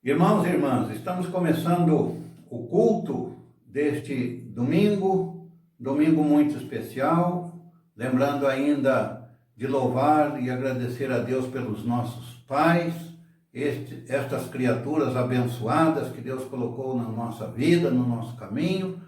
Irmãos e irmãs, estamos começando o culto deste domingo muito especial, lembrando ainda de louvar e agradecer a Deus pelos nossos pais, estas criaturas abençoadas que Deus colocou na nossa vida, no nosso caminho,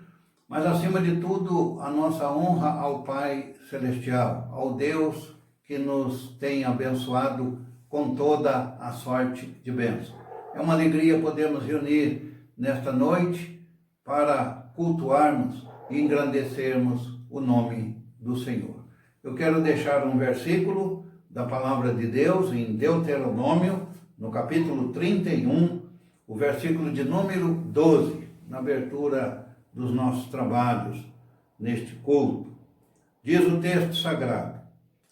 mas acima de tudo a nossa honra ao Pai Celestial, ao Deus que nos tem abençoado com toda a sorte de bênção. É uma alegria podermos reunir nesta noite para cultuarmos e engrandecermos o nome do Senhor. Eu quero deixar um versículo da palavra de Deus em Deuteronômio, no capítulo 31, o versículo de número 12, na abertura dos nossos trabalhos neste culto. Diz o texto sagrado: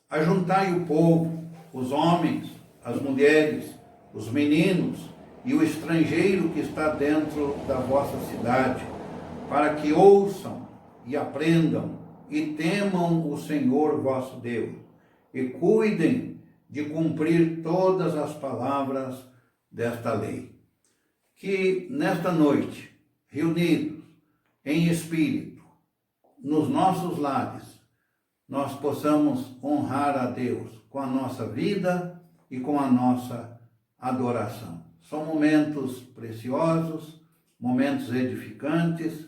ajuntai o povo, os homens, as mulheres, os meninos e o estrangeiro que está dentro da vossa cidade, para que ouçam e aprendam e temam o Senhor vosso Deus, e cuidem de cumprir todas as palavras desta lei. Que nesta noite, reunidos em espírito, nos nossos lares, nós possamos honrar a Deus com a nossa vida e com a nossa adoração. São momentos preciosos, momentos edificantes,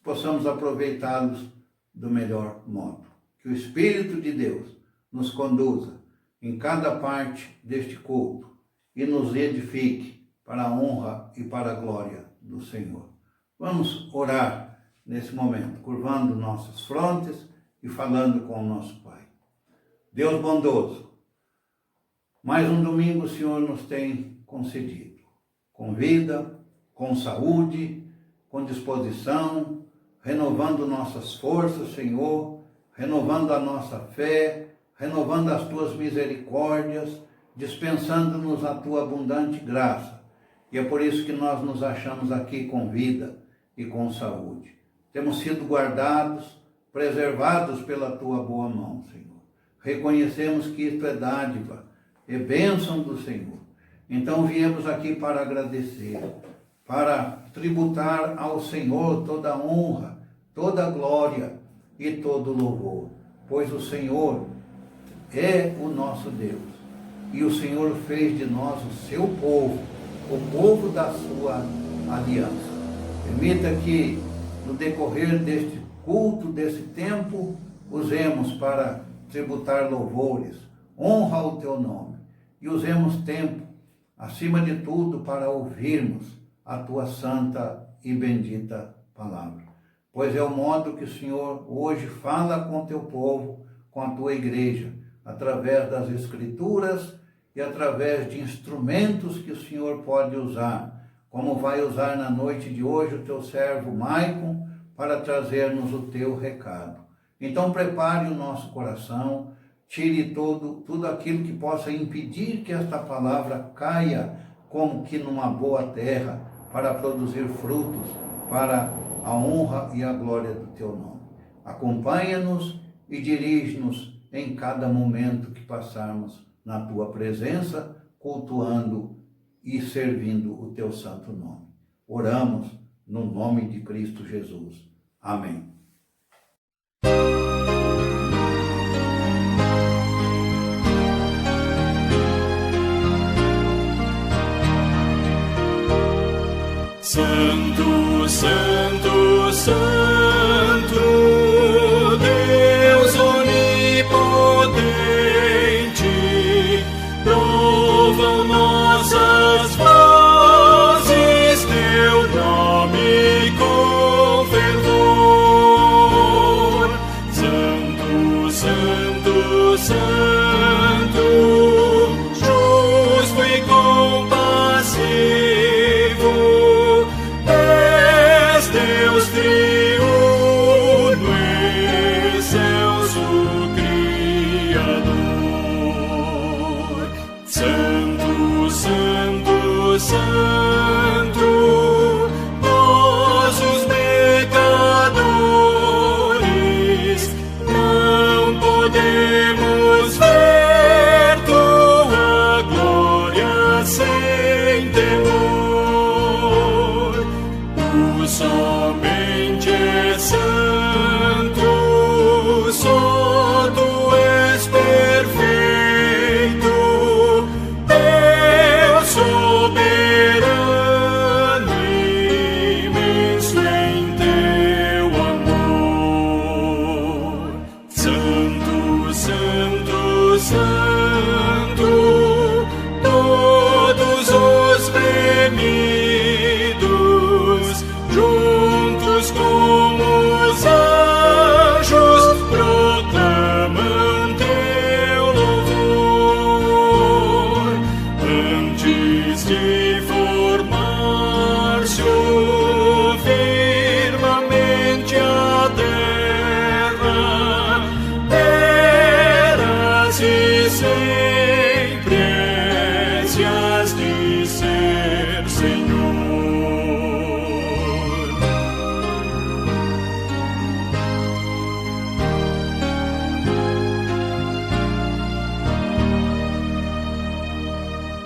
possamos aproveitá-los do melhor modo. Que o Espírito de Deus nos conduza em cada parte deste culto e nos edifique para a honra e para a glória do Senhor. Vamos orar nesse momento, curvando nossas frontes e falando com o nosso Pai. Deus bondoso, mais um domingo o Senhor nos tem concedido, com vida, com saúde, com disposição, renovando nossas forças, Senhor, renovando a nossa fé, renovando as Tuas misericórdias, dispensando-nos a Tua abundante graça. E é por isso que nós nos achamos aqui com vida e com saúde. Temos sido guardados, preservados pela Tua boa mão, Senhor. Reconhecemos que isto é dádiva, é bênção do Senhor. Então viemos aqui para agradecer, para tributar ao Senhor toda a honra, toda a glória e todo o louvor, pois o Senhor é o nosso Deus e o Senhor fez de nós o seu povo, o povo da sua aliança. Permita que no decorrer deste culto, desse tempo, usemos para tributar louvores, honra ao teu nome e usemos tempo acima de tudo, para ouvirmos a Tua santa e bendita palavra. Pois é o modo que o Senhor hoje fala com o Teu povo, com a Tua igreja, através das Escrituras e através de instrumentos que o Senhor pode usar, como vai usar na noite de hoje o Teu servo Maicon, para trazer-nos o Teu recado. Então prepare o nosso coração, tire tudo aquilo que possa impedir que esta palavra caia como que numa boa terra para produzir frutos para a honra e a glória do Teu nome. Acompanha-nos e dirige-nos em cada momento que passarmos na Tua presença, cultuando e servindo o Teu santo nome. Oramos no nome de Cristo Jesus. Amém. Santo, Santo, Santo, Deus onipotente, louvam nossas vozes teu nome com fervor. Santo, Santo, Santo, justo e compassivo, Deus triuno, excelso Criador. Santo, Santo, Santo, nós os pecadores não podemos ver Tua glória sem temor. de formar-se firmemente a terra, eras e sempre se has de ser, Senhor.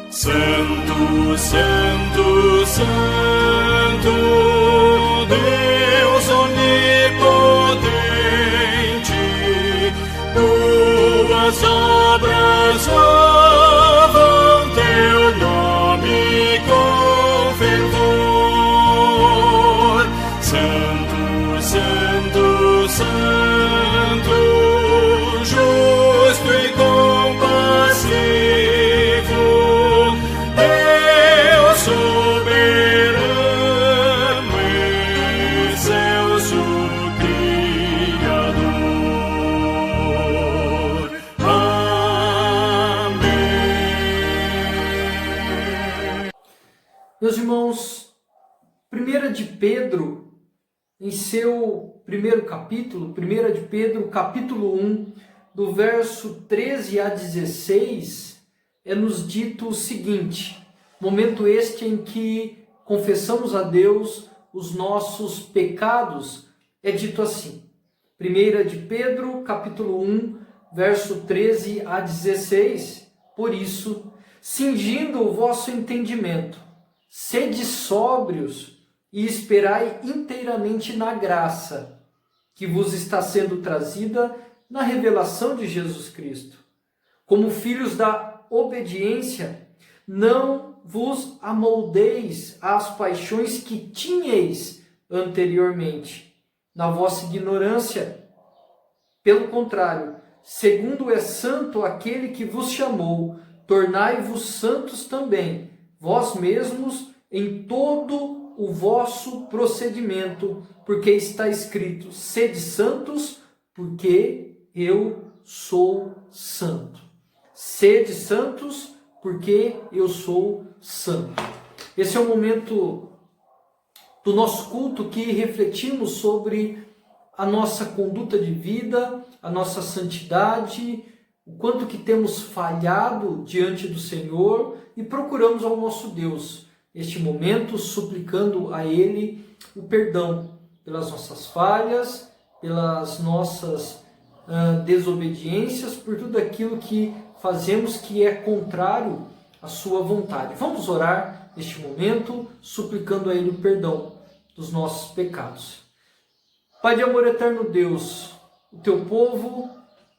Santo, Santo, Santo, Deus onipotente, tuas obras louvam teu nome com fervor. Santo, Santo, Santo, justo e compassivo, soberano, excelso Criador. Amém. Meus irmãos, 1 de Pedro, em seu primeiro capítulo, 1 de Pedro, capítulo 1, do verso 13 a 16, é nos dito o seguinte: momento este em que confessamos a Deus os nossos pecados, é dito assim. 1 de Pedro, capítulo 1, verso 13 a 16. Por isso, cingindo o vosso entendimento, sede sóbrios e esperai inteiramente na graça que vos está sendo trazida na revelação de Jesus Cristo. Como filhos da obediência, não vos amoldeis às paixões que tinhais anteriormente, na vossa ignorância. Pelo contrário, segundo é santo aquele que vos chamou, tornai-vos santos também, vós mesmos, em todo o vosso procedimento, porque está escrito: sede santos, porque eu sou santo. Sede santos, porque eu sou santo. Esse é o momento do nosso culto que refletimos sobre a nossa conduta de vida, a nossa santidade, o quanto que temos falhado diante do Senhor e procuramos ao nosso Deus, neste momento, suplicando a Ele o perdão pelas nossas falhas, pelas nossas desobediências, por tudo aquilo que fazemos que é contrário à sua vontade. Vamos orar neste momento, suplicando a Ele o perdão dos nossos pecados. Pai de amor eterno Deus, o Teu povo,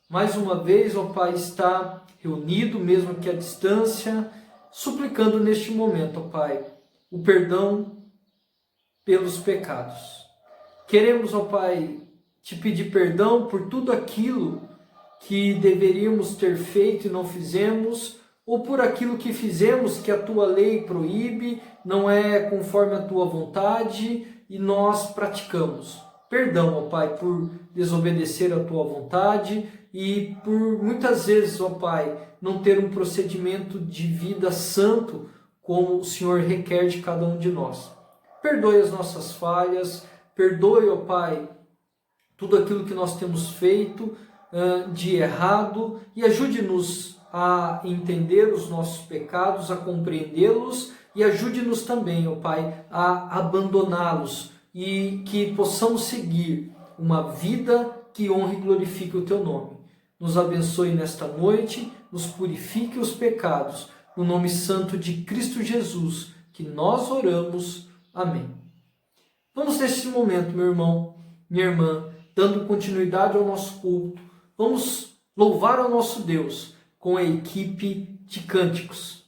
mais uma vez, ó Pai, está reunido, mesmo que à distância, suplicando neste momento, ó Pai, o perdão pelos pecados. Queremos, ó Pai, Te pedir perdão por tudo aquilo que deveríamos ter feito e não fizemos, ou por aquilo que fizemos que a Tua lei proíbe, não é conforme a Tua vontade e nós praticamos. Perdão, ó Pai, por desobedecer a Tua vontade e por muitas vezes, ó Pai, não ter um procedimento de vida santo como o Senhor requer de cada um de nós. Perdoe as nossas falhas, perdoe, ó Pai, tudo aquilo que nós temos feito de errado e ajude-nos a entender os nossos pecados, a compreendê-los e ajude-nos também, ó Pai, a abandoná-los e que possamos seguir uma vida que honre e glorifique o Teu nome. Nos abençoe nesta noite, nos purifique os pecados, no nome santo de Cristo Jesus, que nós oramos. Amém. Vamos neste momento, meu irmão, minha irmã, dando continuidade ao nosso culto, vamos louvar ao nosso Deus com a equipe de cânticos.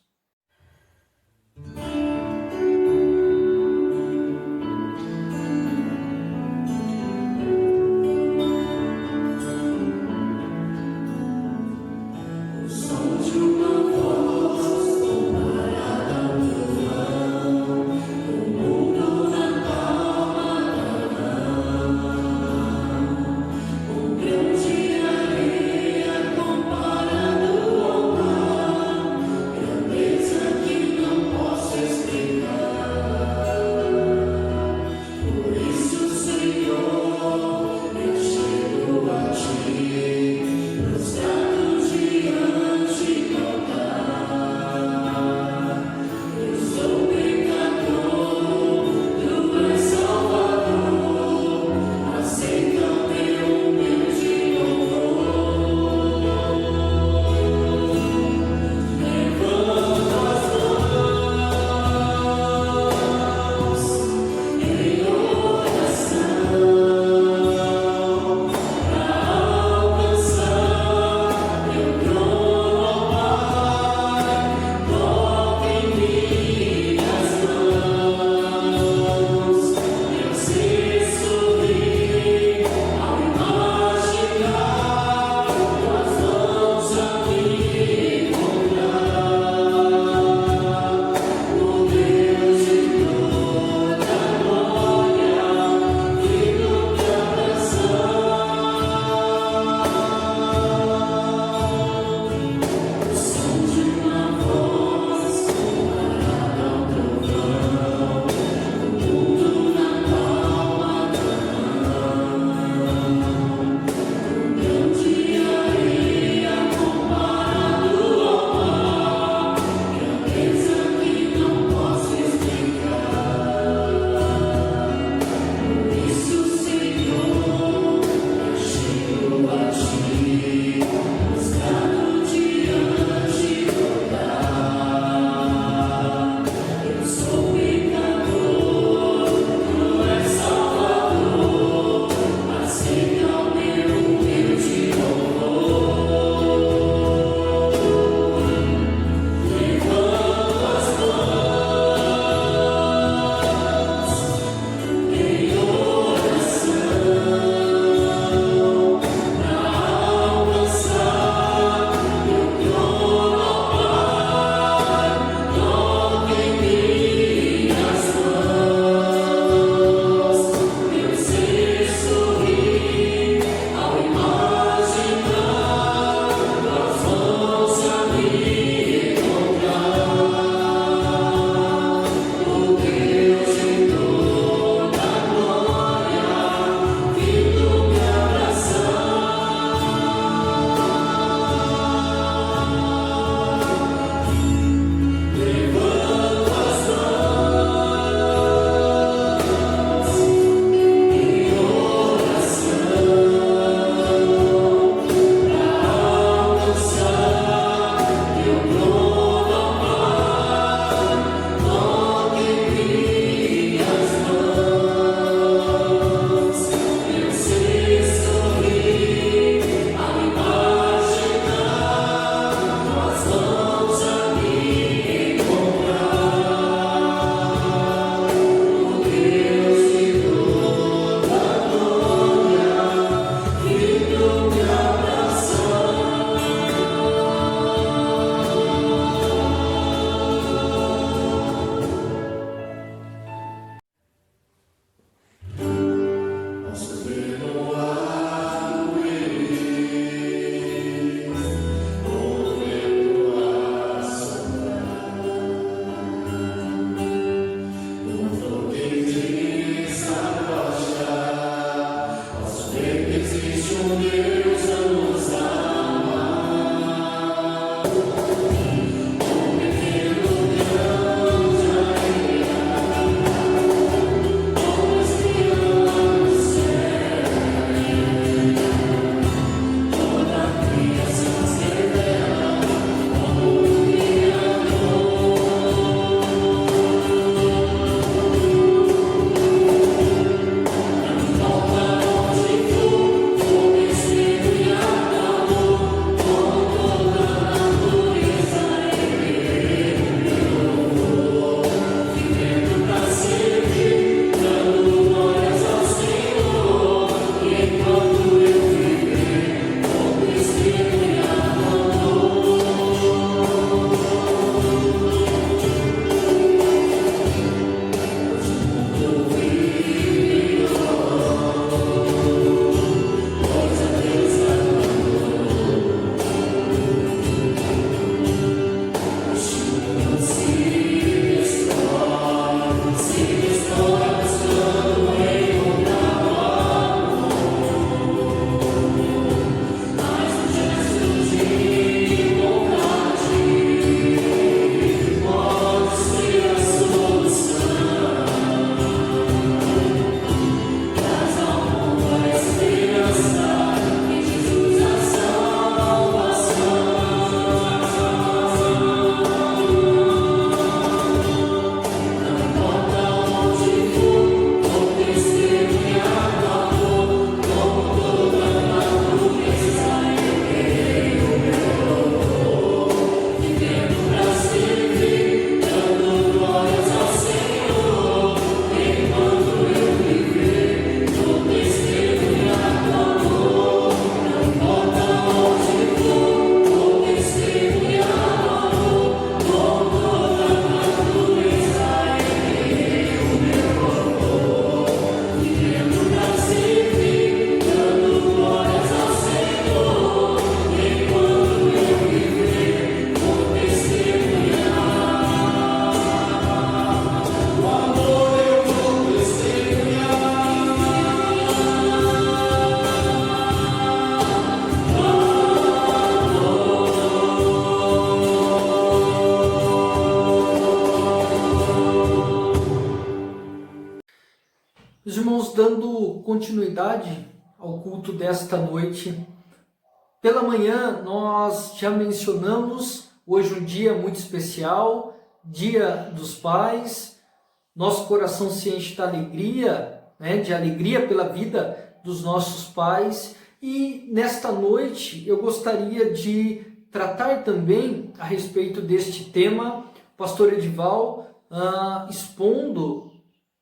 Os irmãos, dando continuidade ao culto desta noite, pela manhã nós já mencionamos hoje um dia muito especial, Dia dos Pais. Nosso coração se enche de alegria, de alegria pela vida dos nossos pais. E nesta noite eu gostaria de tratar também a respeito deste tema. O pastor Edival, expondo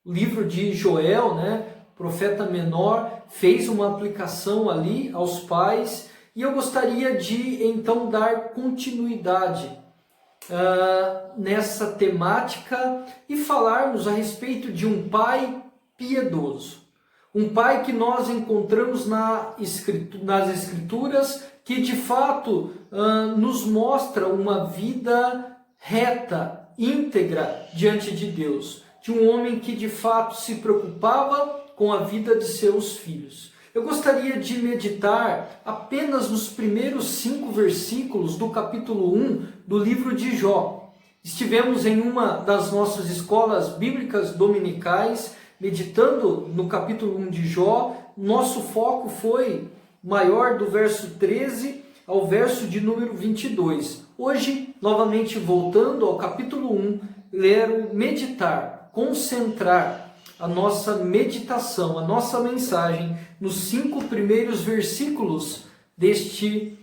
o livro de Joel, profeta menor, fez uma aplicação ali aos pais, e eu gostaria de então dar continuidade nessa temática e falarmos a respeito de um pai piedoso, um pai que nós encontramos nas escrituras, que de fato nos mostra uma vida reta, íntegra diante de Deus, de um homem que de fato se preocupava com a vida de seus filhos. Eu gostaria de meditar apenas nos primeiros 5 versículos do capítulo 1 do livro de Jó. Estivemos em uma das nossas escolas bíblicas dominicais, meditando no capítulo 1 de Jó. Nosso foco foi maior do verso 13 ao verso de número 22. Hoje, novamente voltando ao capítulo 1, quero meditar, concentrar a nossa meditação, a nossa mensagem nos 5 primeiros versículos deste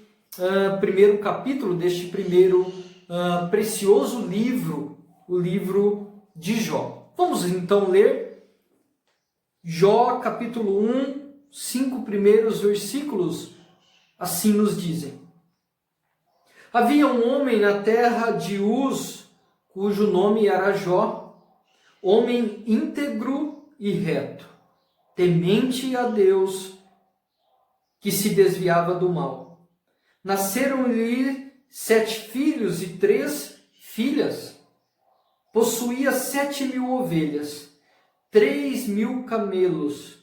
primeiro capítulo, deste primeiro precioso livro, o livro de Jó. Vamos então ler Jó capítulo 1, 5 primeiros versículos, assim nos dizem. Havia um homem na terra de Uz, cujo nome era Jó, homem íntegro e reto, temente a Deus, que se desviava do mal. Nasceram-lhe 7 filhos e 3 filhas. Possuía 7.000 ovelhas, 3.000 camelos,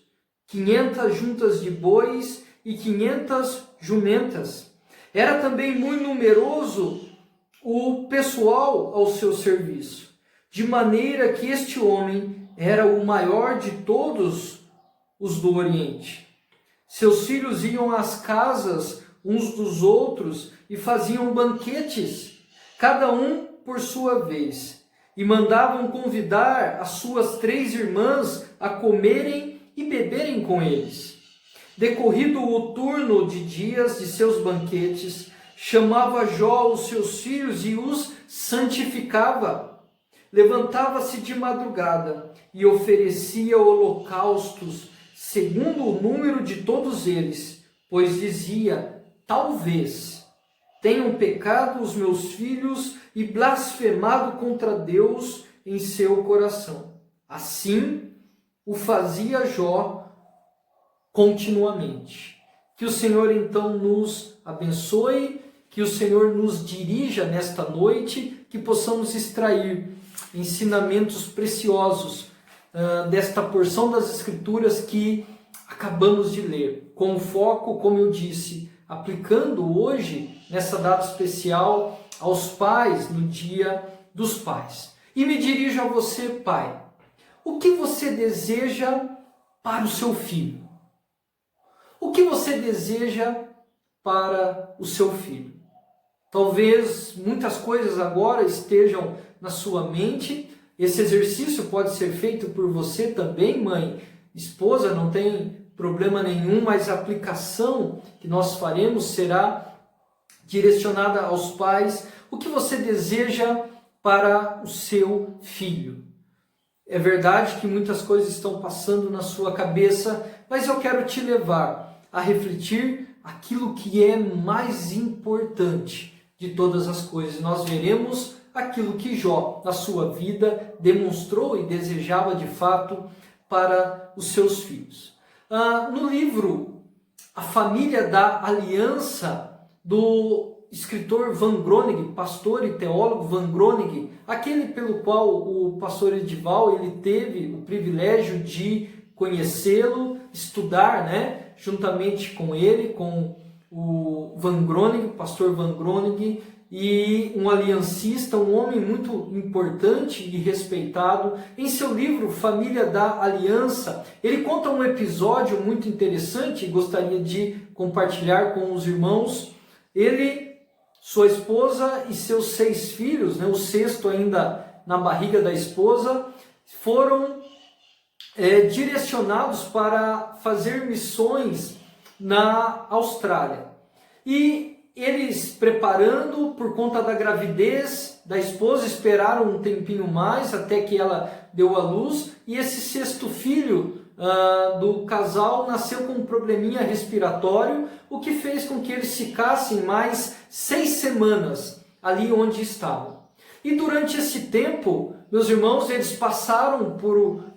500 juntas de bois e 500 jumentas. Era também muito numeroso o pessoal ao seu serviço, de maneira que este homem era o maior de todos os do Oriente. Seus filhos iam às casas uns dos outros e faziam banquetes, cada um por sua vez, e mandavam convidar as suas 3 irmãs a comerem e beberem com eles. Decorrido o turno de dias de seus banquetes, chamava Jó os seus filhos e os santificava. Levantava-se de madrugada e oferecia holocaustos, segundo o número de todos eles, pois dizia: talvez tenham pecado os meus filhos e blasfemado contra Deus em seu coração. Assim o fazia Jó continuamente. Que o Senhor então nos abençoe, que o Senhor nos dirija nesta noite, que possamos extrair ensinamentos preciosos desta porção das Escrituras que acabamos de ler, com foco, como eu disse, aplicando hoje, nessa data especial, aos pais, no Dia dos Pais. E me dirijo a você, pai. O que você deseja para o seu filho? O que você deseja para o seu filho? Talvez muitas coisas agora estejam na sua mente. Esse exercício pode ser feito por você também, mãe, esposa, não tem problema nenhum, mas a aplicação que nós faremos será direcionada aos pais. O que você deseja para o seu filho? É verdade que muitas coisas estão passando na sua cabeça, mas eu quero te levar a refletir aquilo que é mais importante de todas as coisas. Nós veremos aquilo que Jó, na sua vida, demonstrou e desejava de fato para os seus filhos. No livro A Família da Aliança, do escritor Van Groningen, pastor e teólogo Van Groningen, aquele pelo qual o pastor Edival ele teve o privilégio de conhecê-lo, estudar, juntamente com ele, com o Van Groningen, pastor Van Groningen, e um aliancista, um homem muito importante e respeitado. Em seu livro Família da Aliança, ele conta um episódio muito interessante e gostaria de compartilhar com os irmãos. Ele, sua esposa e seus 6 filhos, o 6º ainda na barriga da esposa, foram direcionados para fazer missões na Austrália. E eles, preparando por conta da gravidez da esposa, esperaram um tempinho mais até que ela deu à luz, e esse 6º filho do casal nasceu com um probleminha respiratório, o que fez com que eles ficassem mais 6 semanas ali onde estavam. E durante esse tempo, meus irmãos, eles passaram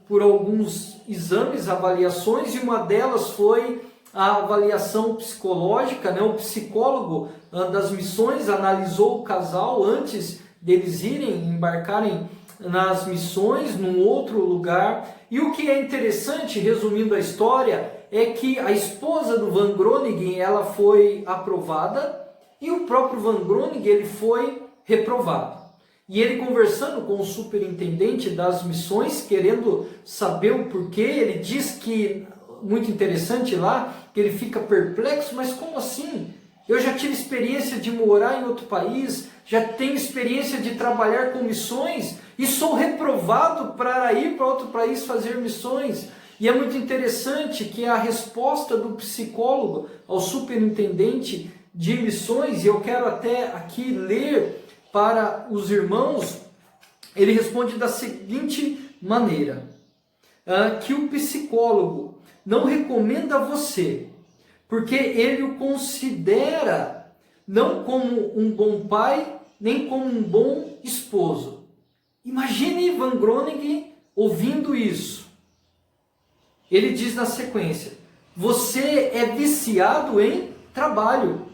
por alguns exames, avaliações, e uma delas foi a avaliação psicológica. O psicólogo das missões analisou o casal antes deles embarcarem nas missões num outro lugar. E o que é interessante, resumindo a história, é que a esposa do Van Groningen, ela foi aprovada e o próprio Van Groningen, ele foi reprovado. E ele, conversando com o superintendente das missões, querendo saber o porquê, ele diz que, muito interessante lá, que ele fica perplexo: mas como assim? Eu já tive experiência de morar em outro país, já tenho experiência de trabalhar com missões e sou reprovado para ir para outro país fazer missões. E é muito interessante que a resposta do psicólogo ao superintendente de missões, e eu quero até aqui ler para os irmãos, ele responde da seguinte maneira: que o psicólogo não recomenda você, porque ele o considera não como um bom pai, nem como um bom esposo. Imagine Van Groningen ouvindo isso. Ele diz na sequência: você é viciado em trabalho.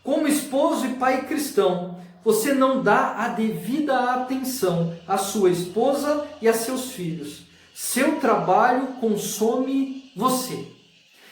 Como esposo e pai cristão, você não dá a devida atenção à sua esposa e a seus filhos. Seu trabalho consome você.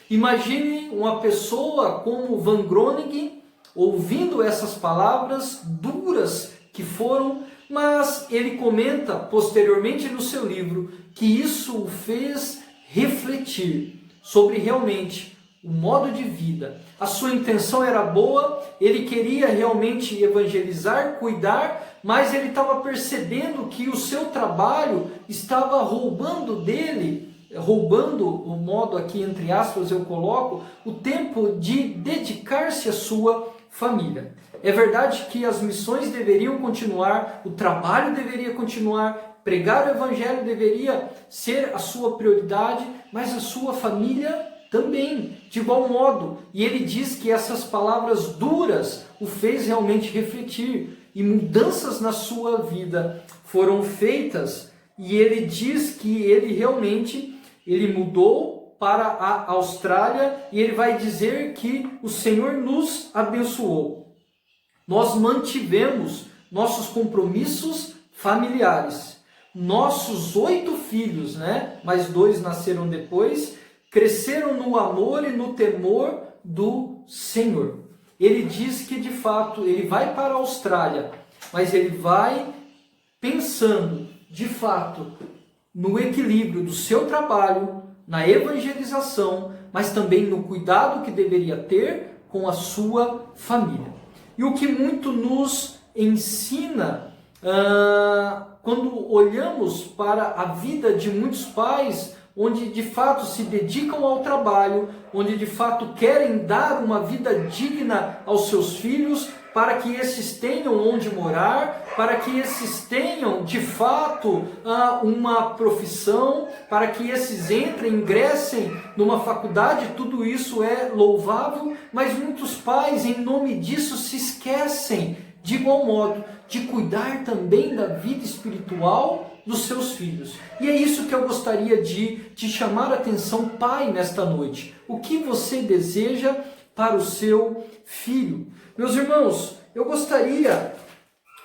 Imagine uma pessoa como Van Groningen ouvindo essas palavras duras que foram, mas ele comenta posteriormente no seu livro que isso o fez refletir sobre realmente o modo de vida. A sua intenção era boa, ele queria realmente evangelizar, cuidar, mas ele estava percebendo que o seu trabalho estava roubando dele, roubando, o modo aqui entre aspas eu coloco, o tempo de dedicar-se à sua família. É verdade que as missões deveriam continuar, o trabalho deveria continuar, pregar o evangelho deveria ser a sua prioridade, mas a sua família também, de igual modo. E ele diz que essas palavras duras o fez realmente refletir, e mudanças na sua vida foram feitas, e ele diz que ele realmente mudou para a Austrália, e ele vai dizer que o Senhor nos abençoou. Nós mantivemos nossos compromissos familiares. Nossos 8 filhos, mais 2 nasceram depois, cresceram no amor e no temor do Senhor. Ele diz que de fato ele vai para a Austrália, mas ele vai pensando de fato no equilíbrio do seu trabalho, na evangelização, mas também no cuidado que deveria ter com a sua família. E o que muito nos ensina quando olhamos para a vida de muitos pais, onde de fato se dedicam ao trabalho, onde de fato querem dar uma vida digna aos seus filhos, para que esses tenham onde morar, para que esses tenham de fato uma profissão, para que esses ingressem numa faculdade. Tudo isso é louvável, mas muitos pais, em nome disso, se esquecem de igual modo de cuidar também da vida espiritual dos seus filhos. E é isso que eu gostaria de te chamar a atenção, pai, nesta noite. O que você deseja para o seu filho? Meus irmãos, eu gostaria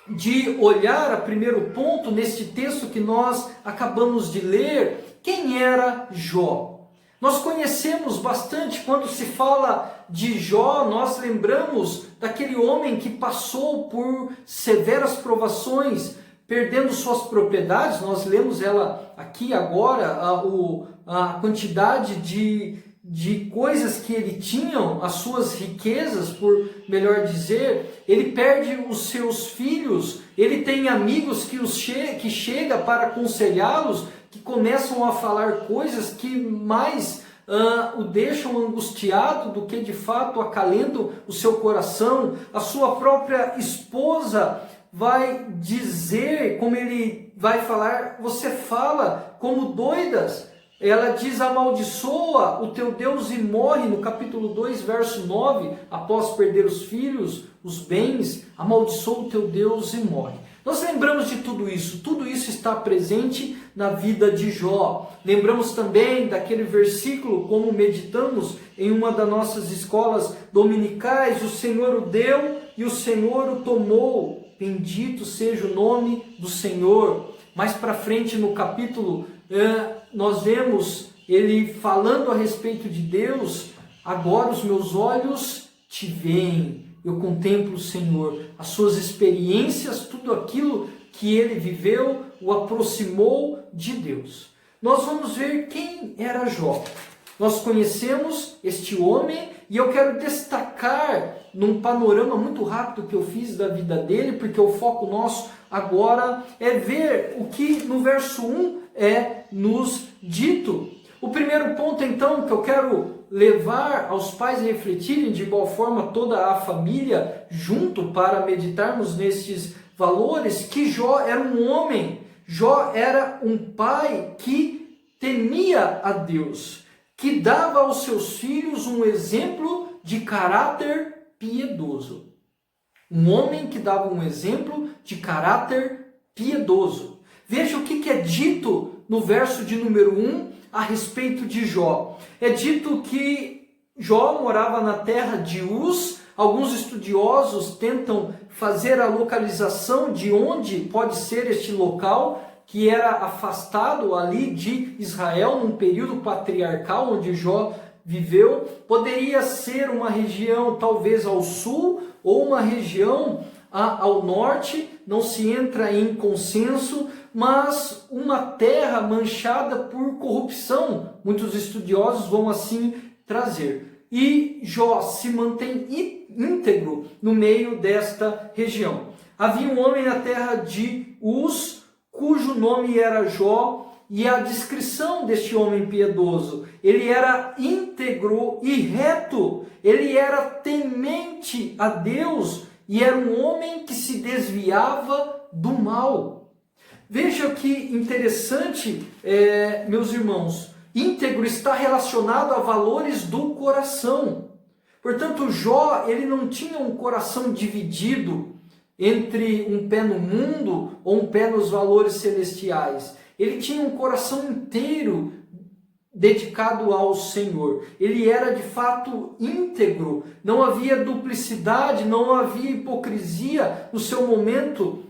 de olhar a primeiro ponto neste texto que nós acabamos de ler. Quem era Jó? Nós conhecemos bastante, quando se fala de Jó, nós lembramos daquele homem que passou por severas provações, perdendo suas propriedades. Nós lemos ela aqui agora, a quantidade de coisas que ele tinha, as suas riquezas, por melhor dizer. Ele perde os seus filhos, ele tem amigos que chega para aconselhá-los, que começam a falar coisas que mais o deixam angustiado do que de fato acalentam o seu coração. A sua própria esposa vai dizer, como ele vai falar, você fala como doidas. Ela diz, amaldiçoa o teu Deus e morre, no capítulo 2, verso 9, após perder os filhos, os bens, amaldiçoa o teu Deus e morre. Nós lembramos de tudo isso está presente na vida de Jó. Lembramos também daquele versículo, como meditamos em uma das nossas escolas dominicais, o Senhor o deu e o Senhor o tomou, bendito seja o nome do Senhor. Mais para frente no capítulo, nós vemos ele falando a respeito de Deus, agora os meus olhos te veem. Eu contemplo o Senhor, as suas experiências, tudo aquilo que ele viveu o aproximou de Deus. Nós vamos ver quem era Jó. Nós conhecemos este homem e eu quero destacar num panorama muito rápido que eu fiz da vida dele, porque o foco nosso agora é ver o que no verso 1 é nos dito. O primeiro ponto então que eu quero levar aos pais a refletirem, de igual forma toda a família junto, para meditarmos nestes valores, que Jó era um homem, Jó era um pai que temia a Deus, que dava aos seus filhos um exemplo de caráter piedoso. Um homem que dava um exemplo de caráter piedoso. Veja o que é dito no verso de número 1 a respeito de Jó. É dito que Jó morava na terra de Uz. Alguns estudiosos tentam fazer a localização de onde pode ser este local, que era afastado ali de Israel, num período patriarcal onde Jó viveu. Poderia ser uma região talvez ao sul ou uma região ao norte, não se entra em consenso, mas uma terra manchada por corrupção. Muitos estudiosos vão assim trazer. E Jó se mantém íntegro no meio desta região. Havia um homem na terra de Uz, cujo nome era Jó, e a descrição deste homem piedoso: ele era íntegro e reto, ele era temente a Deus e era um homem que se desviava do mal. Veja que interessante, meus irmãos, íntegro está relacionado a valores do coração. Portanto, Jó, ele não tinha um coração dividido entre um pé no mundo ou um pé nos valores celestiais. Ele tinha um coração inteiro dedicado ao Senhor. Ele era de fato íntegro, não havia duplicidade, não havia hipocrisia no seu momento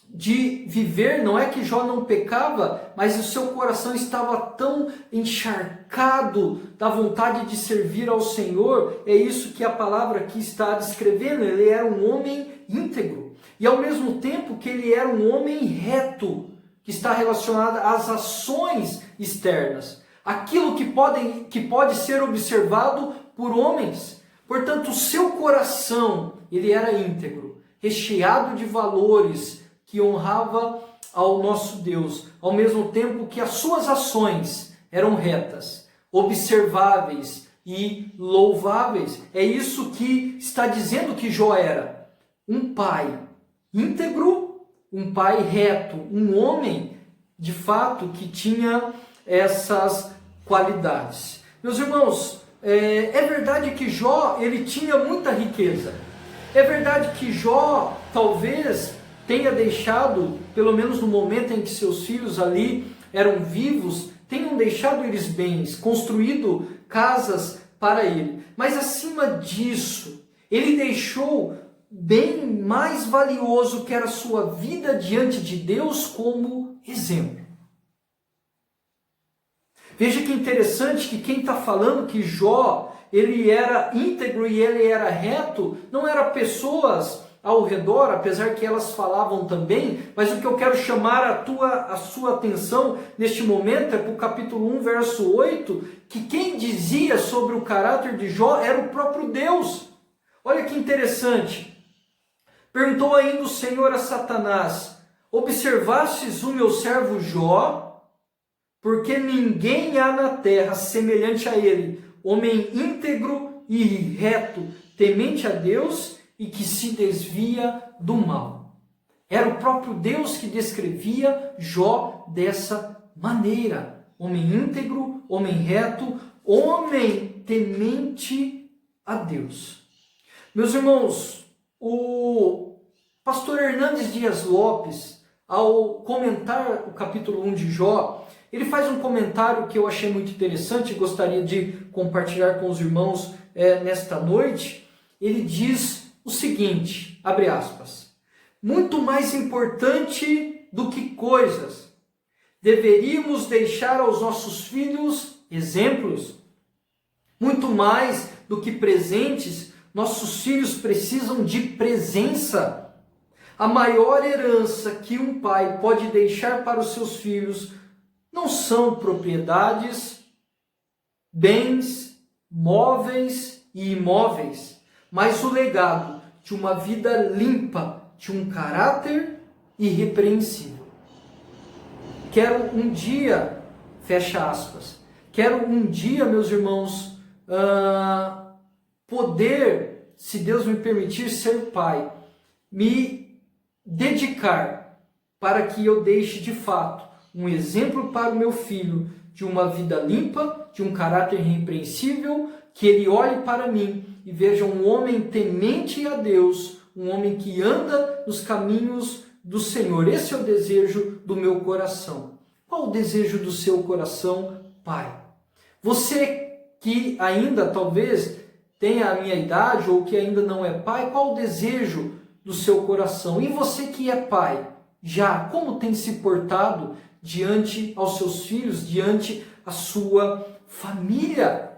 de viver. Não é que Jó não pecava, mas o seu coração estava tão encharcado da vontade de servir ao Senhor. É isso que a palavra aqui está descrevendo. Ele era um homem íntegro e ao mesmo tempo que ele era um homem reto, que está relacionado às ações externas, aquilo que pode ser observado por homens. Portanto, o seu coração, ele era íntegro, recheado de valores que honrava ao nosso Deus, ao mesmo tempo que as suas ações eram retas, observáveis e louváveis. É isso que está dizendo que Jó era: um pai íntegro, um pai reto, um homem de fato que tinha essas qualidades. Meus irmãos, é verdade que Jó, ele tinha muita riqueza. É verdade que Jó talvez tenha deixado, pelo menos no momento em que seus filhos ali eram vivos, tenham deixado eles bens, construído casas para ele. Mas acima disso, ele deixou bem mais valioso, que era a sua vida diante de Deus como exemplo. Veja que interessante que quem está falando que Jó, ele era íntegro e ele era reto, não eram pessoas ao redor, apesar que elas falavam também, mas o que eu quero chamar a sua atenção neste momento é para o capítulo 1, verso 8, que quem dizia sobre o caráter de Jó era o próprio Deus. Olha que interessante. Perguntou ainda o Senhor a Satanás: observastes o meu servo Jó? Porque ninguém há na terra semelhante a ele, homem íntegro e reto, temente a Deus e que se desvia do mal. Era o próprio Deus que descrevia Jó dessa maneira. Homem íntegro, homem reto, homem temente a Deus. Meus irmãos, o pastor Hernandes Dias Lopes, ao comentar o capítulo 1 de Jó, ele faz um comentário que eu achei muito interessante e gostaria de compartilhar com os irmãos nesta noite. Ele diz o seguinte, abre aspas: muito mais importante do que coisas, deveríamos deixar aos nossos filhos exemplos. Muito mais do que presentes, nossos filhos precisam de presença. A maior herança que um pai pode deixar para os seus filhos não são propriedades, bens, móveis e imóveis, mas o legado de uma vida limpa, de um caráter irrepreensível. Quero um dia, fecha aspas, quero um dia, meus irmãos, poder, se Deus me permitir ser pai, me dedicar para que eu deixe de fato um exemplo para o meu filho de uma vida limpa, de um caráter irrepreensível, que ele olhe para mim e veja um homem temente a Deus, um homem que anda nos caminhos do Senhor. Esse é o desejo do meu coração. Qual o desejo do seu coração, pai? Você que ainda talvez tenha a minha idade ou que ainda não é pai, qual o desejo do seu coração? E você que é pai, já como tem se portado diante aos seus filhos, diante a sua família?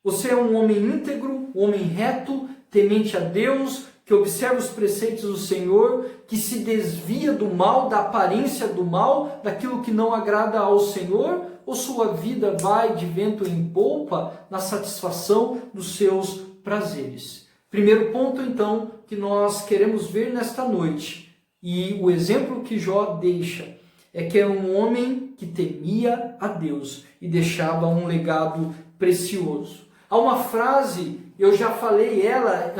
Você é um homem íntegro, um homem reto, temente a Deus, que observa os preceitos do Senhor, que se desvia do mal, da aparência do mal, daquilo que não agrada ao Senhor? Ou sua vida vai de vento em polpa na satisfação dos seus prazeres? Primeiro ponto, então, que nós queremos ver nesta noite, e o exemplo que Jó deixa, é que é um homem que temia a Deus e deixava um legado precioso. Há uma frase, eu já falei ela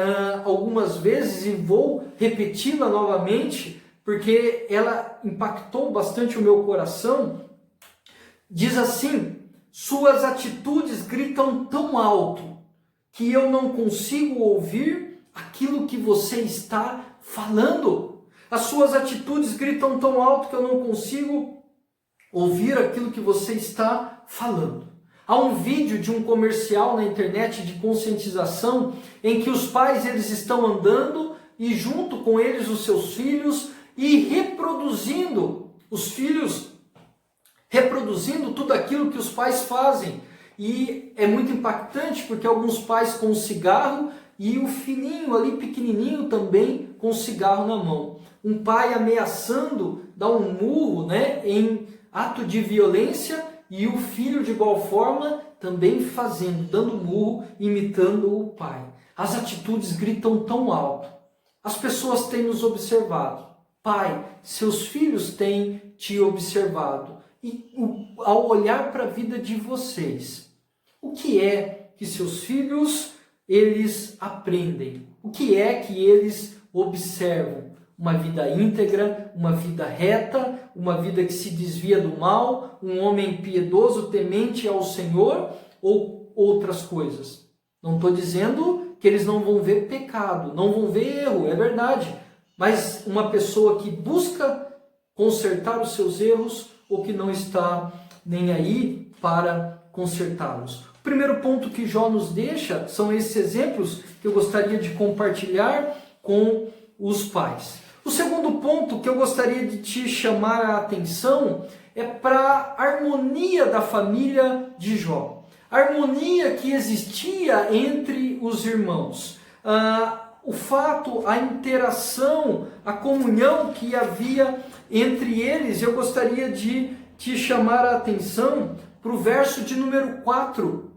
algumas vezes e vou repeti-la novamente, porque ela impactou bastante o meu coração. Diz assim: suas atitudes gritam tão alto que eu não consigo ouvir aquilo que você está falando. As suas atitudes gritam tão alto que eu não consigo ouvir aquilo que você está falando. Há um vídeo de um comercial na internet de conscientização em que os pais eles estão andando e junto com eles os seus filhos e reproduzindo, os filhos reproduzindo tudo aquilo que os pais fazem. E é muito impactante porque alguns pais com um cigarro e o filhinho ali pequenininho também com um cigarro na mão. Um pai ameaçando dar um murro, em ato de violência, e o filho de igual forma também fazendo, dando murro, imitando o pai. As atitudes gritam tão alto. As pessoas têm nos observado. Pai, seus filhos têm te observado. E ao olhar para a vida de vocês, o que é que seus filhos eles aprendem? O que é que eles observam? Uma vida íntegra, uma vida reta, uma vida que se desvia do mal, um homem piedoso, temente ao Senhor, ou outras coisas? Não estou dizendo que eles não vão ver pecado, não vão ver erro, é verdade. Mas uma pessoa que busca consertar os seus erros ou que não está nem aí para consertá-los. O primeiro ponto que Jó nos deixa são esses exemplos que eu gostaria de compartilhar com os pais. O segundo ponto que eu gostaria de te chamar a atenção é para a harmonia da família de Jó. A harmonia que existia entre os irmãos. O fato, a interação, a comunhão que havia entre eles. Eu gostaria de te chamar a atenção para o verso de número 4.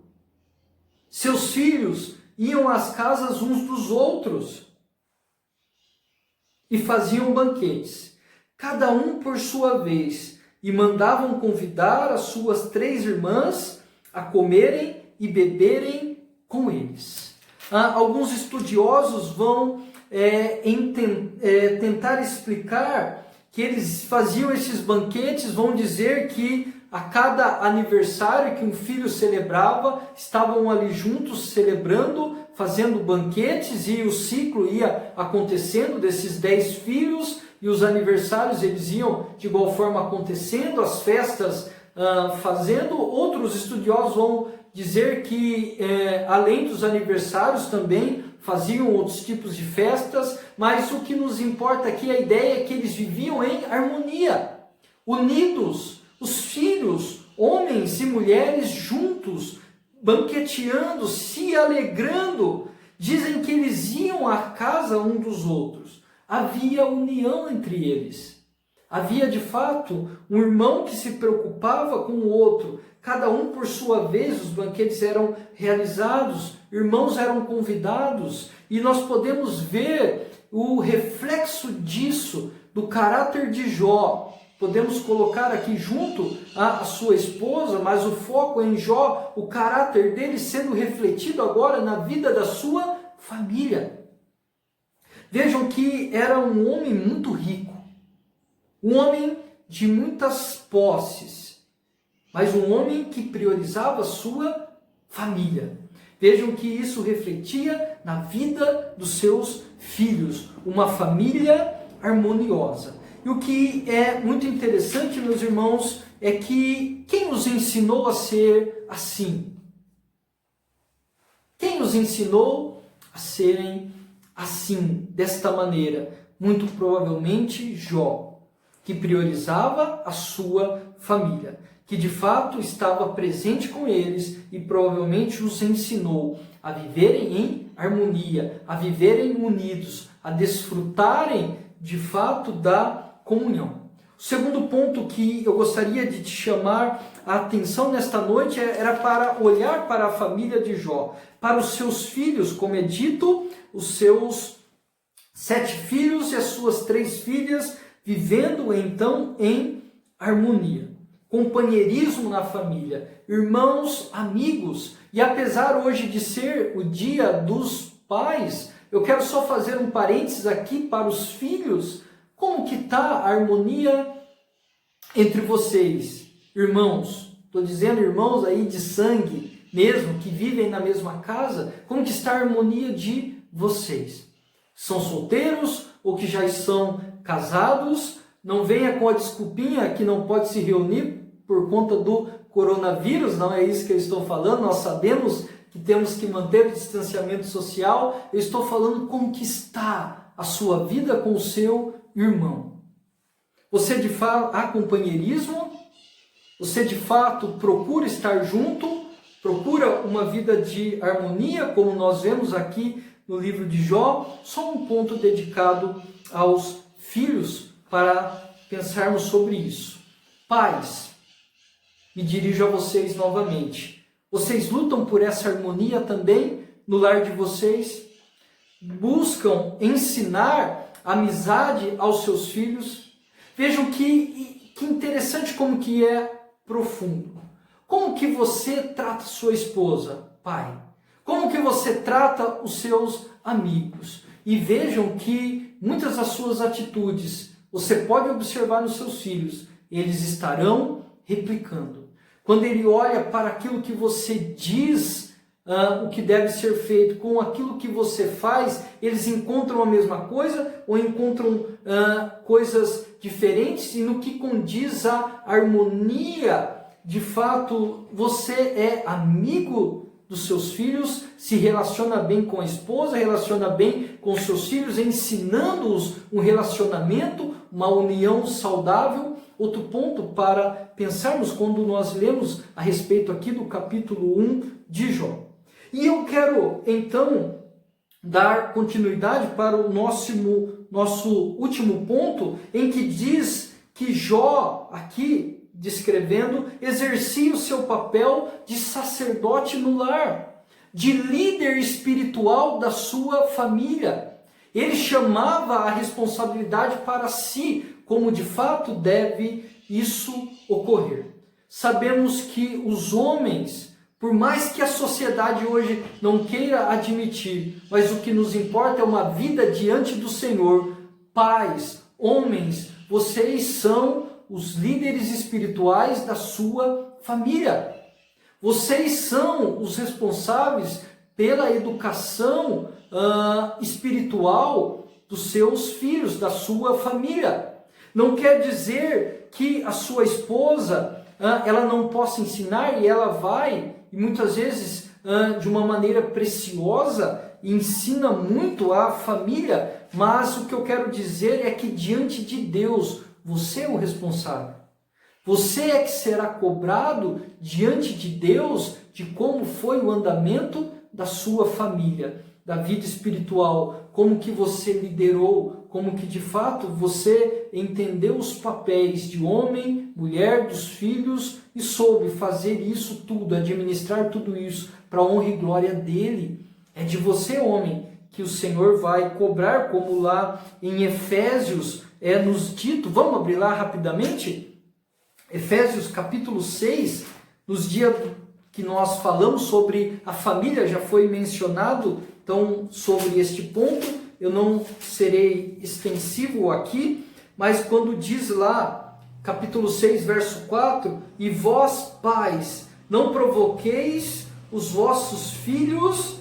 Seus filhos iam às casas uns dos outros e faziam banquetes, cada um por sua vez, e mandavam convidar as suas 3 irmãs a comerem e beberem com eles. Alguns estudiosos vão tentar explicar que eles faziam esses banquetes, vão dizer que a cada aniversário que um filho celebrava, estavam ali juntos celebrando, fazendo banquetes, e o ciclo ia acontecendo desses 10 filhos, e os aniversários eles iam de igual forma acontecendo, as festas fazendo. Outros estudiosos vão dizer que além dos aniversários também faziam outros tipos de festas, mas o que nos importa aqui, a ideia é que eles viviam em harmonia, unidos, os filhos, homens e mulheres juntos, banqueteando, se alegrando. Dizem que eles iam à casa um dos outros. Havia união entre eles. Havia de fato um irmão que se preocupava com o outro. Cada um por sua vez, os banquetes eram realizados, irmãos eram convidados, e nós podemos ver o reflexo disso, do caráter de Jó. Podemos colocar aqui junto a sua esposa, mas o foco é em Jó, o caráter dele sendo refletido agora na vida da sua família. Vejam que era um homem muito rico, um homem de muitas posses, mas um homem que priorizava a sua família. Vejam que isso refletia na vida dos seus filhos, uma família harmoniosa. E o que é muito interessante, meus irmãos, é que quem os ensinou a ser assim? Quem os ensinou a serem assim, desta maneira? Muito provavelmente Jó, que priorizava a sua família, que de fato estava presente com eles e provavelmente os ensinou a viverem em harmonia, a viverem unidos, a desfrutarem de fato da comunhão. O segundo ponto que eu gostaria de te chamar a atenção nesta noite era para olhar para a família de Jó, para os seus filhos, como é dito, os seus 7 filhos e as suas 3 filhas, vivendo então em harmonia. Companheirismo na família, irmãos, amigos. E apesar hoje de ser o dia dos pais, eu quero só fazer um parênteses aqui para os filhos. Como que está a harmonia entre vocês, irmãos? Estou dizendo irmãos aí de sangue mesmo, que vivem na mesma casa. Como que está a harmonia de vocês? São solteiros ou que já estão casados? Não venha com a desculpinha que não pode se reunir por conta do coronavírus, não é isso que eu estou falando. Nós sabemos que temos que manter o distanciamento social. Eu estou falando como que está a sua vida com o seu irmão. Você de fato há companheirismo? Você de fato procura estar junto? Procura uma vida de harmonia, como nós vemos aqui no livro de Jó? Só um ponto dedicado aos filhos para pensarmos sobre isso. Pais, me dirijo a vocês novamente. Vocês lutam por essa harmonia também no lar de vocês? Buscam ensinar amizade aos seus filhos? Vejam que interessante como que é profundo. Como que você trata sua esposa, pai? Como que você trata os seus amigos? E vejam que muitas das suas atitudes você pode observar nos seus filhos, eles estarão replicando. Quando ele olha para aquilo que você diz, o que deve ser feito, com aquilo que você faz, eles encontram a mesma coisa ou encontram coisas diferentes? E no que condiz a harmonia, de fato, você é amigo dos seus filhos, se relaciona bem com a esposa, relaciona bem com os seus filhos, ensinando-os um relacionamento, uma união saudável? outro ponto para pensarmos quando nós lemos a respeito aqui do capítulo 1 de Jó. E eu quero, então, dar continuidade para o nosso último ponto, em que diz que Jó, aqui descrevendo, exercia o seu papel de sacerdote no lar, de líder espiritual da sua família. Ele chamava a responsabilidade para si, como de fato deve isso ocorrer. Sabemos que os homens, por mais que a sociedade hoje não queira admitir, mas o que nos importa é uma vida diante do Senhor. Pais, homens, vocês são os líderes espirituais da sua família. Vocês são os responsáveis pela educação espiritual dos seus filhos, da sua família. Não quer dizer que a sua esposa ela não possa ensinar, e ela vai, e muitas vezes de uma maneira preciosa, ensina muito a família, mas o que eu quero dizer é que diante de Deus, você é o responsável. Você é que será cobrado diante de Deus de como foi o andamento da sua família, da vida espiritual, como que você liderou, como que de fato você entendeu os papéis de homem, mulher, dos filhos e soube fazer isso tudo, administrar tudo isso para a honra e glória dele. É de você, homem, que o Senhor vai cobrar, como lá em Efésios nos dito. Vamos abrir lá rapidamente? Efésios capítulo 6, nos dias que nós falamos sobre a família, já foi mencionado, então, sobre este ponto, eu não serei extensivo aqui, mas quando diz lá, capítulo 6, verso 4, e vós, pais, não provoqueis os vossos filhos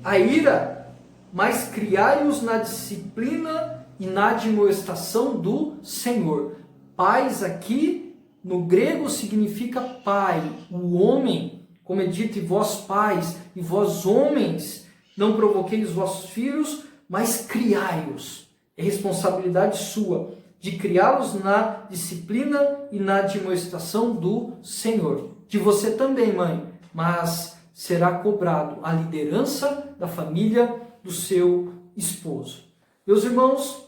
a ira, mas criai-os na disciplina e na admoestação do Senhor. Pais aqui, no grego, significa pai, o homem, como é dito, e vós pais, e vós homens, não provoqueis os vossos filhos, mas criai-os. É responsabilidade sua de criá-los na disciplina e na admoestação do Senhor. De você também, mãe, mas será cobrado a liderança da família do seu esposo. Meus irmãos,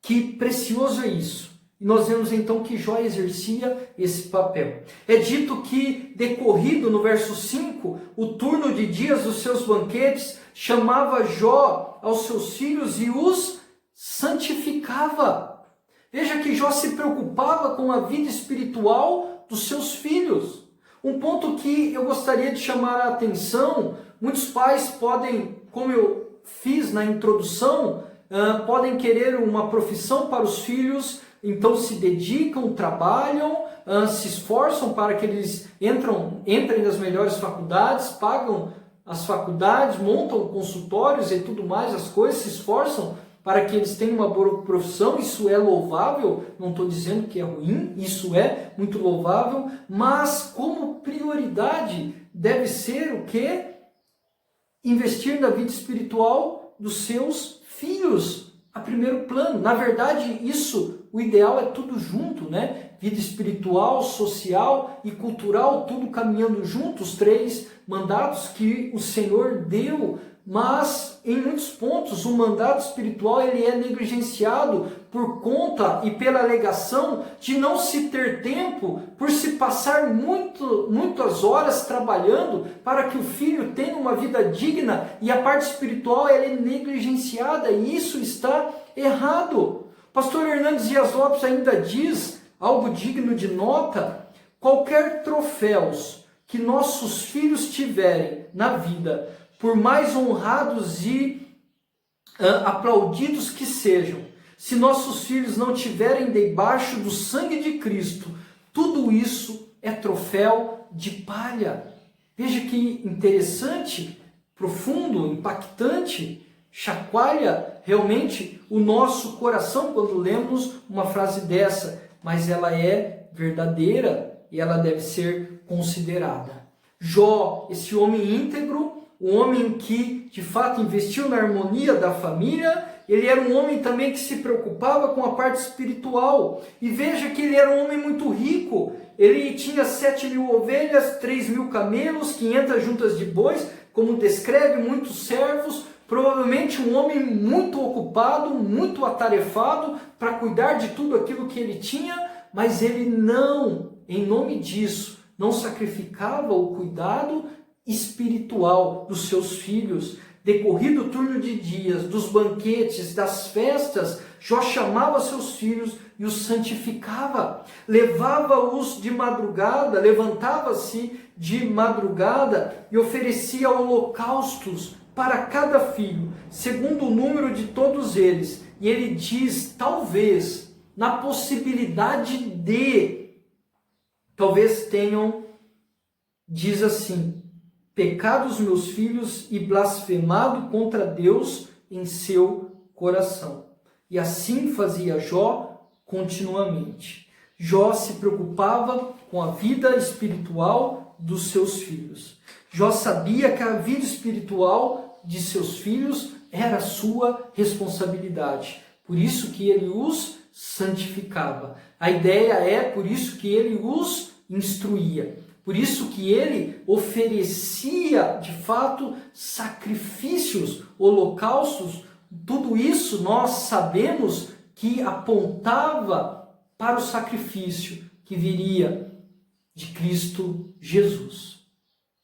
que precioso é isso. E nós vemos então que Jó exercia esse papel. É dito que, decorrido no verso 5, o turno de dias dos seus banquetes, chamava Jó aos seus filhos e os santificava. Veja que Jó se preocupava com a vida espiritual dos seus filhos. Um ponto que eu gostaria de chamar a atenção, muitos pais podem, como eu fiz na introdução, podem querer uma profissão para os filhos, então se dedicam, trabalham, se esforçam para que eles entrem nas melhores faculdades, pagam as faculdades, montam consultórios e tudo mais, as coisas, se esforçam para que eles tenham uma boa profissão. Isso é louvável, não estou dizendo que é ruim, isso é muito louvável, mas como prioridade deve ser o quê? Investir na vida espiritual dos seus filhos a primeiro plano. Na verdade, isso, o ideal é tudo junto, né? Vida espiritual, social e cultural, tudo caminhando juntos, 3 mandatos que o Senhor deu, mas em muitos pontos o mandato espiritual ele é negligenciado por conta e pela alegação de não se ter tempo, por se passar muitas horas trabalhando para que o filho tenha uma vida digna, e a parte espiritual ela é negligenciada, e isso está errado. Pastor Hernandes Dias Lopes ainda diz algo digno de nota: qualquer troféus que nossos filhos tiverem na vida, por mais honrados e aplaudidos que sejam, se nossos filhos não tiverem debaixo do sangue de Cristo, tudo isso é troféu de palha. Veja que interessante, profundo, impactante, chacoalha realmente o nosso coração quando lemos uma frase dessa, mas ela é verdadeira e ela deve ser considerada. Jó, esse homem íntegro, um homem que de fato investiu na harmonia da família, ele era um homem também que se preocupava com a parte espiritual. E veja que ele era um homem muito rico. Ele tinha 7.000 ovelhas, 3.000 camelos, 500 juntas de bois, como descreve, muitos servos. Provavelmente um homem muito ocupado, muito atarefado para cuidar de tudo aquilo que ele tinha, mas ele não, em nome disso, não sacrificava o cuidado espiritual dos seus filhos. Decorrido o turno de dias, dos banquetes, das festas, Jó chamava seus filhos e os santificava. Levava-os de madrugada, levantava-se de madrugada e oferecia holocaustos para cada filho, segundo o número de todos eles. E ele diz, talvez, na possibilidade de, talvez tenham, diz assim, pecado os meus filhos e blasfemado contra Deus em seu coração. E assim fazia Jó continuamente. Jó se preocupava com a vida espiritual dos seus filhos. Jó sabia que a vida espiritual de seus filhos era sua responsabilidade. Por isso que ele os santificava. A ideia é por isso que ele os instruía. Por isso que ele oferecia, de fato, sacrifícios, holocaustos. Tudo isso nós sabemos que apontava para o sacrifício que viria de Cristo Jesus.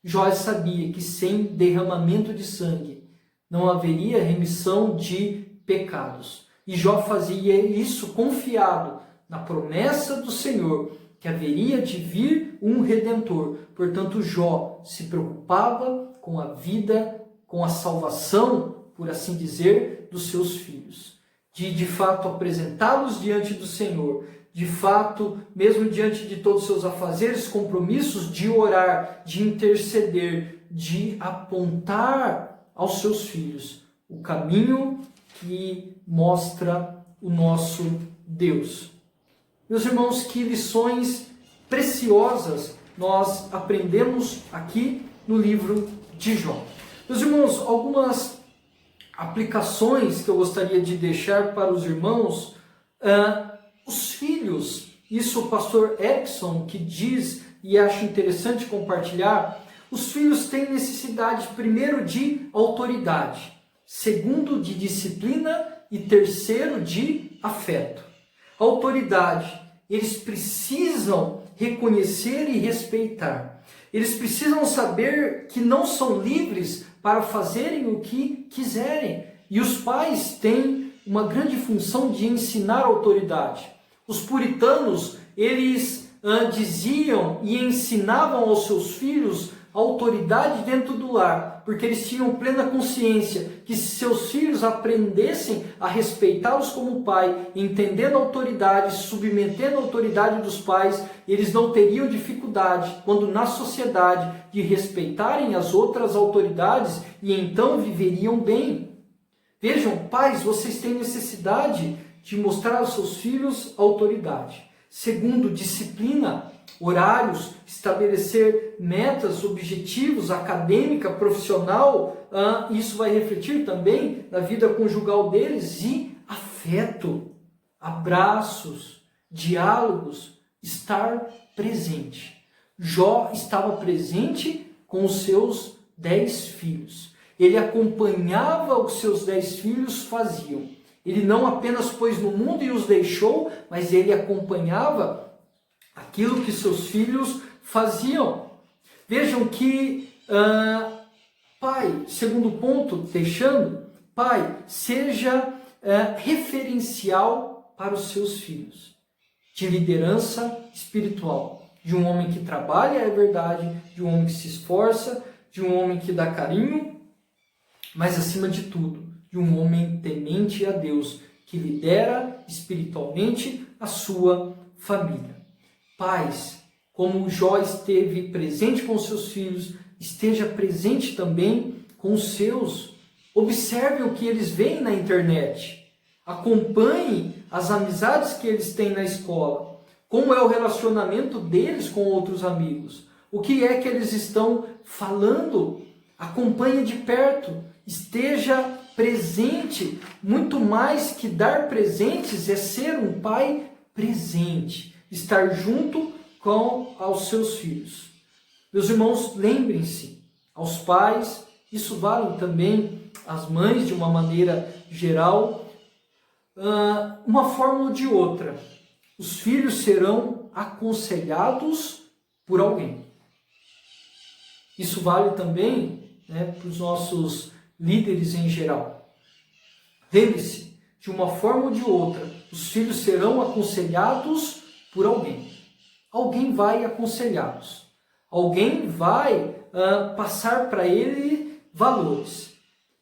Jó sabia que sem derramamento de sangue não haveria remissão de pecados. E Jó fazia isso confiado na promessa do Senhor, que haveria de vir um Redentor. Portanto, Jó se preocupava com a vida, com a salvação, por assim dizer, dos seus filhos. De fato, apresentá-los diante do Senhor. De fato, mesmo diante de todos os seus afazeres, compromissos, de orar, de interceder, de apontar aos seus filhos o caminho que mostra o nosso Deus. Meus irmãos, que lições preciosas nós aprendemos aqui no livro de Jó. Meus irmãos, algumas aplicações que eu gostaria de deixar para os irmãos. Os filhos, isso o pastor Erickson que diz, e acho interessante compartilhar, os filhos têm necessidade, primeiro, de autoridade, segundo, de disciplina e terceiro, de afeto. Autoridade, eles precisam reconhecer e respeitar. Eles precisam saber que não são livres para fazerem o que quiserem. E os pais têm uma grande função de ensinar a autoridade. Os puritanos, eles diziam e ensinavam aos seus filhos a autoridade dentro do lar, porque eles tinham plena consciência que se seus filhos aprendessem a respeitá-los como pai, entendendo a autoridade, submetendo a autoridade dos pais, eles não teriam dificuldade, quando na sociedade, de respeitarem as outras autoridades e então viveriam bem. Vejam, pais, vocês têm necessidade de mostrar aos seus filhos autoridade. Segundo, disciplina, horários, estabelecer metas, objetivos, acadêmica, profissional, isso vai refletir também na vida conjugal deles, e afeto, abraços, diálogos, estar presente. Jó estava presente com os seus 10 filhos. Ele acompanhava o que seus 10 filhos faziam. Ele não apenas pôs no mundo e os deixou, mas ele acompanhava aquilo que seus filhos faziam. Vejam que, pai, segundo ponto, deixando, pai, seja referencial para os seus filhos, de liderança espiritual, de um homem que trabalha, é verdade, de um homem que se esforça, de um homem que dá carinho, mas acima de tudo, de um homem temente a Deus, que lidera espiritualmente a sua família. Pais, como Jó esteve presente com seus filhos, esteja presente também com os seus. Observe o que eles veem na internet. Acompanhe as amizades que eles têm na escola. Como é o relacionamento deles com outros amigos. O que é que eles estão falando? Acompanhe de perto. Esteja presente, muito mais que dar presentes, é ser um pai presente, estar junto com aos seus filhos. Meus irmãos, lembrem-se, aos pais, isso vale também às mães de uma maneira geral, uma forma ou de outra, os filhos serão aconselhados por alguém. Isso vale também, né, para os nossos líderes em geral. Lembre-se, de uma forma ou de outra, os filhos serão aconselhados por alguém. Alguém vai aconselhá-los. Alguém vai passar para ele valores.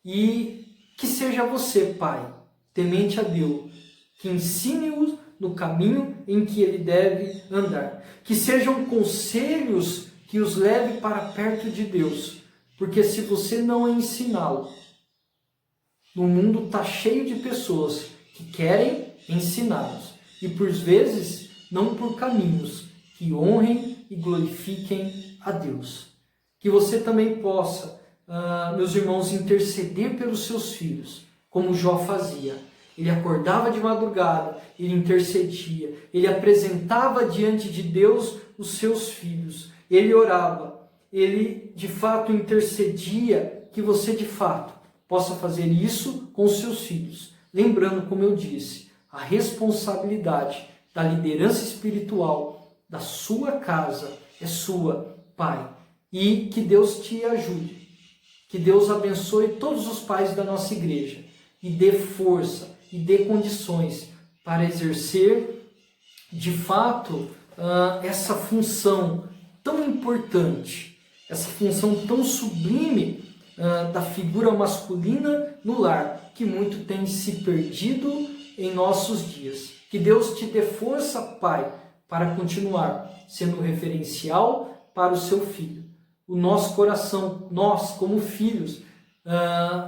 E que seja você, pai, temente a Deus, que ensine-o no caminho em que ele deve andar. Que sejam conselhos que os leve para perto de Deus. Porque se você não ensiná-lo, no mundo está cheio de pessoas que querem ensiná-los. E por vezes, não por caminhos que honrem e glorifiquem a Deus. Que você também possa, meus irmãos, interceder pelos seus filhos, como Jó fazia. Ele acordava de madrugada, ele intercedia, ele apresentava diante de Deus os seus filhos, ele orava, ele de fato intercedia. Que você de fato possa fazer isso com os seus filhos, lembrando, como eu disse, a responsabilidade da liderança espiritual da sua casa é sua, pai. E que Deus te ajude, que Deus abençoe todos os pais da nossa igreja e dê força e dê condições para exercer de fato essa função tão importante, essa função tão sublime da figura masculina no lar, que muito tem se perdido em nossos dias. Que Deus te dê força, pai, para continuar sendo referencial para o seu filho. O nosso coração, nós como filhos,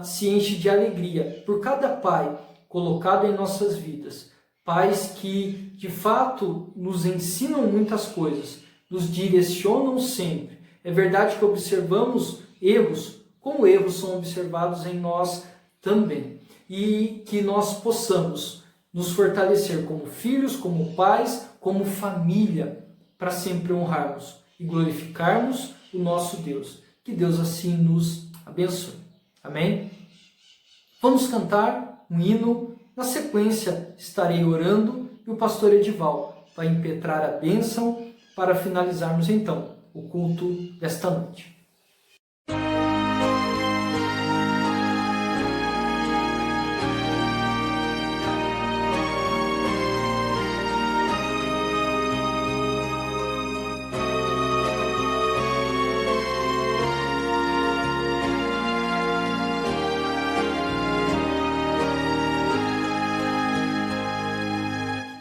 se enche de alegria por cada pai colocado em nossas vidas. Pais que de fato nos ensinam muitas coisas, nos direcionam sempre. É verdade que observamos erros, como erros são observados em nós também. E que nós possamos nos fortalecer como filhos, como pais, como família, para sempre honrarmos e glorificarmos o nosso Deus. Que Deus assim nos abençoe. Amém? Vamos cantar um hino. Na sequência, estarei orando e o pastor Edival vai impetrar a bênção para finalizarmos então o culto desta noite.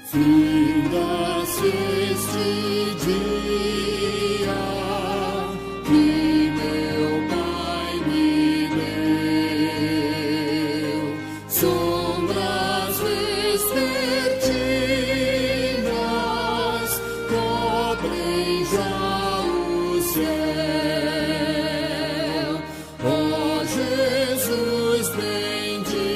Finda-se este dia que meu Pai me deu, sombras vespertinas cobrem já o céu. Ó Jesus bendito,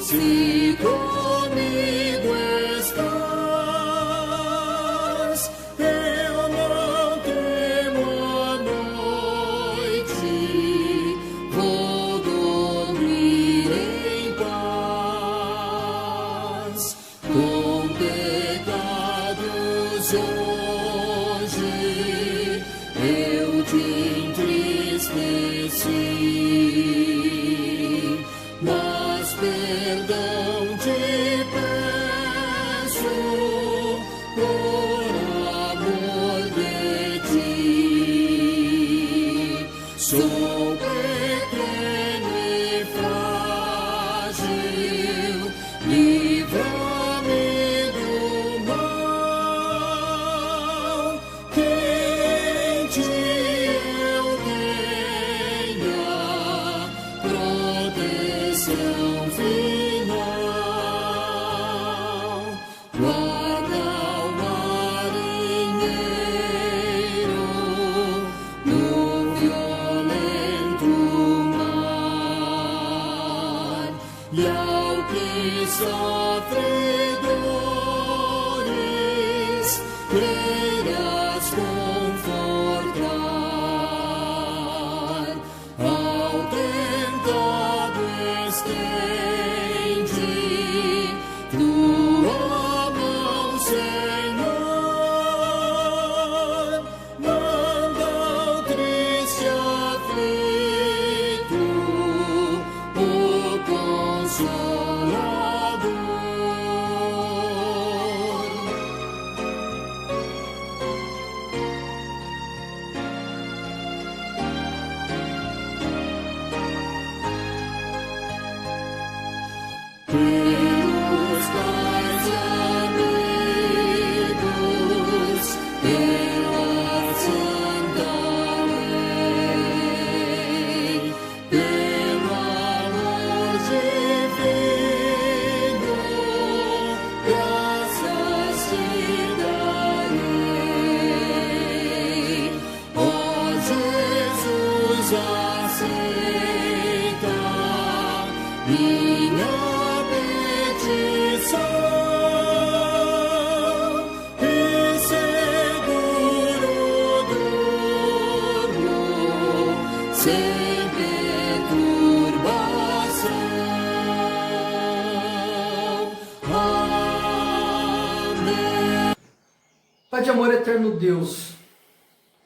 se comigo estás, eu não temo a noite, vou dormir em paz. Com pecados hoje eu te entristeci, mas perdão te peço por amor de ti. Sou pequeno e frágil, livra-me do mal. Quem te eu tenha proteção final. Guarda o marinheiro no violento pelos mais amigos, pela santa lei, pelo amor divino, graças te darei. Ó Jesus, aceita minha petição e seguro durmo sem perturbação. Amém. Pai de amor eterno Deus,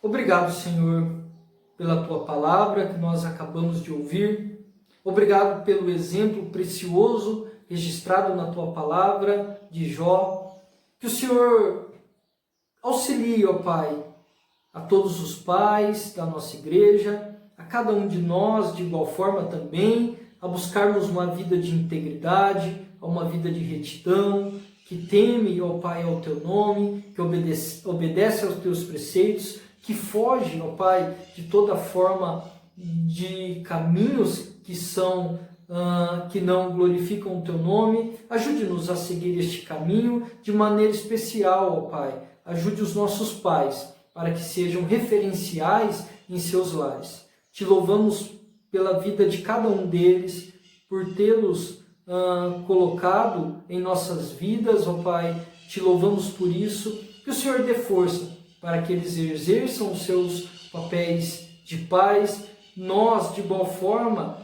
obrigado, Senhor, pela Tua palavra que nós acabamos de ouvir. Obrigado pelo exemplo precioso registrado na Tua palavra de Jó. Que o Senhor auxilie, ó Pai, a todos os pais da nossa igreja, a cada um de nós de igual forma também, a buscarmos uma vida de integridade, uma vida de retidão, que teme, ó Pai, ao Teu nome, que obedece aos Teus preceitos, que foge, ó Pai, de toda forma de caminhos que são que não glorificam o Teu nome. Ajude-nos a seguir este caminho de maneira especial, ó Pai. Ajude os nossos pais para que sejam referenciais em seus lares. Te louvamos pela vida de cada um deles, por tê-los colocado em nossas vidas, ó Pai. Te louvamos por isso. Que o Senhor dê força para que eles exerçam os seus papéis de pais. Nós, de igual forma,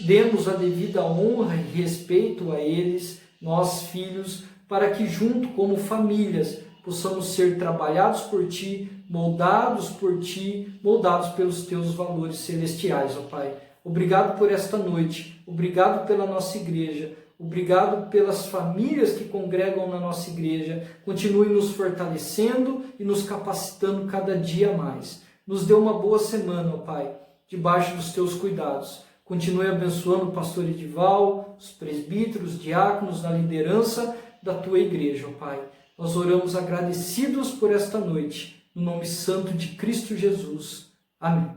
demos a devida honra e respeito a eles, nós filhos, para que junto, como famílias, possamos ser trabalhados por Ti, moldados pelos Teus valores celestiais, ó Pai. Obrigado por esta noite, obrigado pela nossa igreja, obrigado pelas famílias que congregam na nossa igreja. Continue nos fortalecendo e nos capacitando cada dia mais. Nos dê uma boa semana, ó Pai, debaixo dos Teus cuidados. Continue abençoando o pastor Edival, os presbíteros, diáconos, na liderança da Tua igreja, ó Pai. Nós oramos agradecidos por esta noite, no nome santo de Cristo Jesus. Amém.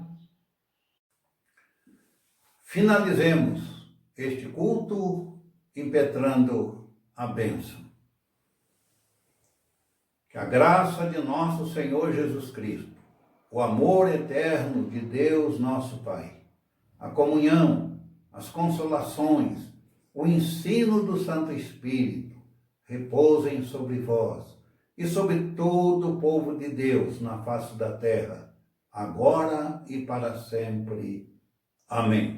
Finalizemos este culto impetrando a bênção. Que a graça de nosso Senhor Jesus Cristo, o amor eterno de Deus nosso Pai, a comunhão, as consolações, o ensino do Santo Espírito repousem sobre vós e sobre todo o povo de Deus na face da terra, agora e para sempre. Amém.